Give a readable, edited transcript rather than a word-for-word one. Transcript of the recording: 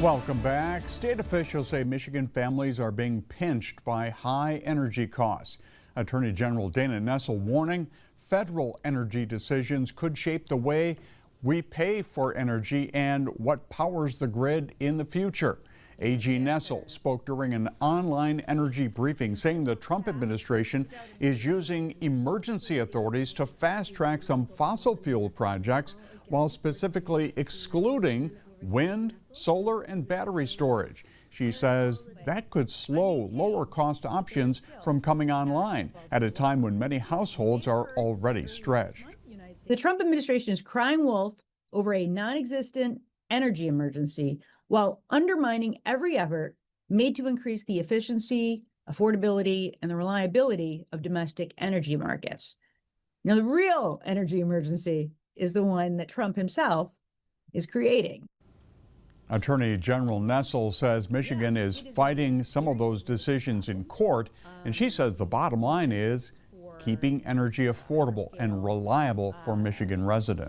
Welcome back. State officials say Michigan families are being pinched by high energy costs. Attorney General Dana Nessel warning federal energy decisions could shape the way we pay for energy and what powers the grid in the future. AG Nessel spoke during an online energy briefing saying the Trump administration is using emergency authorities to fast-track some fossil fuel projects while specifically excluding wind, solar, and battery storage. She says that could slow lower-cost options from coming online at a time when many households are already stretched. The Trump administration is crying wolf over a non-existent energy emergency while undermining every effort made to increase the efficiency, affordability, and the reliability of domestic energy markets. Now, the real energy emergency is the one that Trump himself is creating. Attorney General Nessel says Michigan is fighting some of those decisions in court, and she says the bottom line is keeping energy affordable and reliable for Michigan residents.